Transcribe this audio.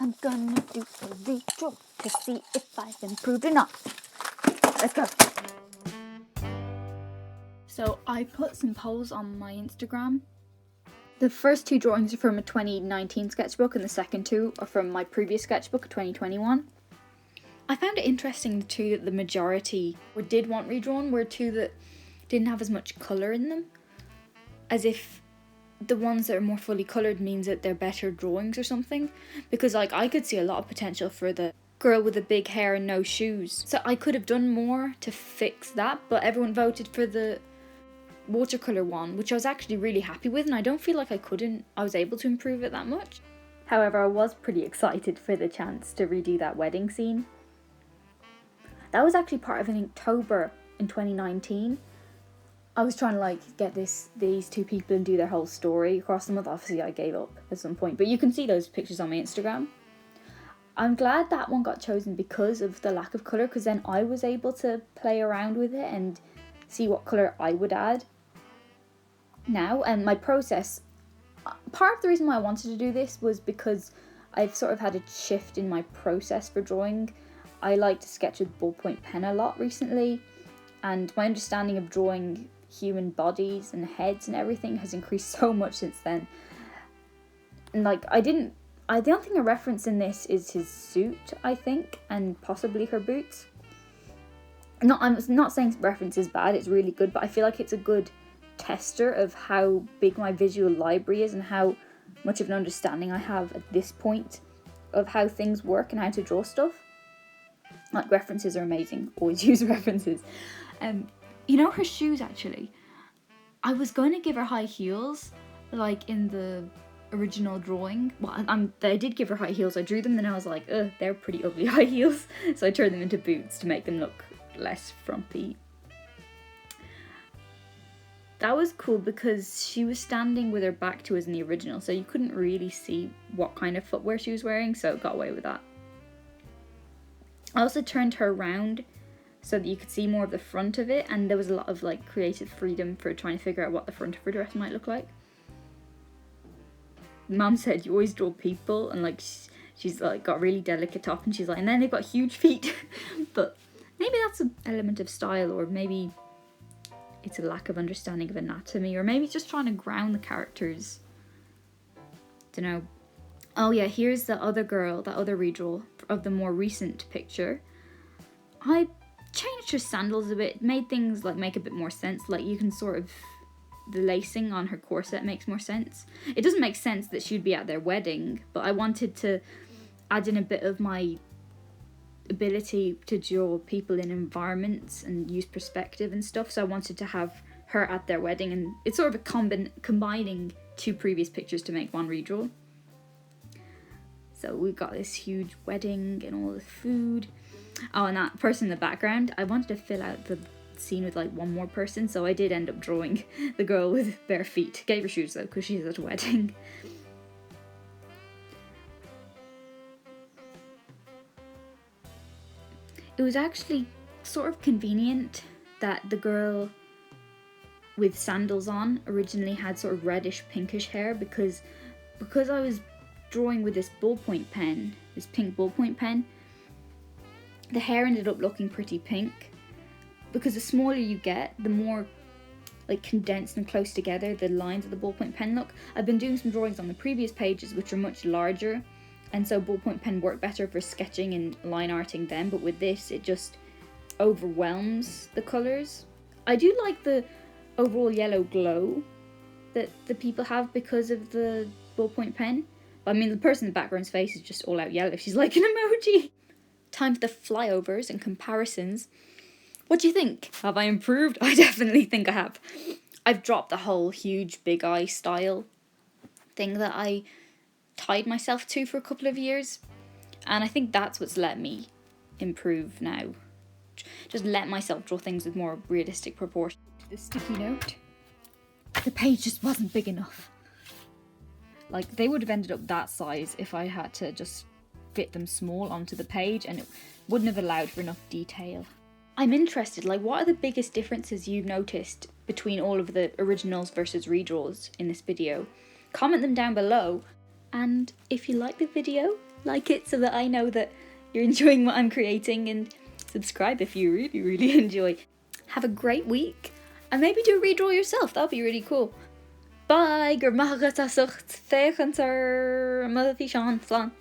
I'm gonna do a redraw to see if I've improved or not. Let's go. So I put some polls on my Instagram. The first two drawings are from a 2019 sketchbook and the second two are from my previous sketchbook, 2021. I found it interesting the two that the majority did want redrawn were two that didn't have as much colour in them. As if the ones that are more fully coloured means that they're better drawings or something. Because like I could see a lot of potential for the girl with the big hair and no shoes. So I could have done more to fix that, but everyone voted for the watercolour one, which I was actually really happy with, and I don't feel like I was able to improve it that much. However, I was pretty excited for the chance to redo that wedding scene. That was actually part of an Inktober in 2019. I was trying to like get these two people and do their whole story across the month. Obviously I gave up at some point, but you can see those pictures on my Instagram. I'm glad that one got chosen because of the lack of colour, because then I was able to play around with it and see what colour I would add now. And my process, part of the reason why I wanted to do this was because I've sort of had a shift in my process for drawing. I like to sketch with ballpoint pen a lot recently, and my understanding of drawing human bodies and heads and everything has increased so much since then. And like the only thing I reference in this is his suit, I think, and possibly her boots. I'm not saying reference is bad, it's really good, but I feel like it's a good tester of how big my visual library is and how much of an understanding I have at this point of how things work and how to draw stuff. Like, references are amazing, always use references. You know, her shoes, actually, I was going to give her high heels, like in the original drawing. Well, I did give her high heels, I drew them and I was like, ugh, they're pretty ugly high heels, so I turned them into boots to make them look less frumpy. That was cool because she was standing with her back to us in the original, so you couldn't really see what kind of footwear she was wearing, so got away with that. I also turned her around so that you could see more of the front of it, and there was a lot of like creative freedom for trying to figure out what the front of her dress might look like. Mum said you always draw people, and like she's like got really delicate top, and she's like, and then they've got huge feet. But maybe that's an element of style, or maybe it's a lack of understanding of anatomy, or maybe it's just trying to ground the characters. Don't know. Oh yeah, here's the other girl, that other redraw of the more recent picture. I changed her sandals a bit, made things like make a bit more sense. Like you can sort of, the lacing on her corset makes more sense. It doesn't make sense that she'd be at their wedding, but I wanted to add in a bit of my ability to draw people in environments and use perspective and stuff, so I wanted to have her at their wedding, and it's sort of a combining two previous pictures to make one redraw. So we've got this huge wedding and all the food. Oh, and that person in the background, I wanted to fill out the scene with like one more person, so I did end up drawing the girl with bare feet. Gave her shoes though, because she's at a wedding. It was actually sort of convenient that the girl with sandals on originally had sort of reddish pinkish hair, because I was drawing with this ballpoint pen, this pink ballpoint pen, the hair ended up looking pretty pink, because the smaller you get, the more like condensed and close together the lines of the ballpoint pen look. I've been doing some drawings on the previous pages which are much larger, and so ballpoint pen work better for sketching and line arting them, but with this it just overwhelms the colours. I do like the overall yellow glow that the people have because of the ballpoint pen. I mean, the person in the background's face is just all out yellow. She's like an emoji. Time for the flyovers and comparisons. What do you think? Have I improved? I definitely think I have. I've dropped the whole huge big eye style thing that I tied myself to for a couple of years, and I think that's what's let me improve now. Just let myself draw things with more realistic proportions. The sticky note. The page just wasn't big enough. Like, they would have ended up that size if I had to just fit them small onto the page, and it wouldn't have allowed for enough detail. I'm interested, like, what are the biggest differences you've noticed between all of the originals versus redraws in this video? Comment them down below, and if you like the video, like it so that I know that you're enjoying what I'm creating, and subscribe if you really, really enjoy. Have a great week, and maybe do a redraw yourself, that'd be really cool. Bye, gur maithfidh tá sucht féchantar, mother fi Sean, slán.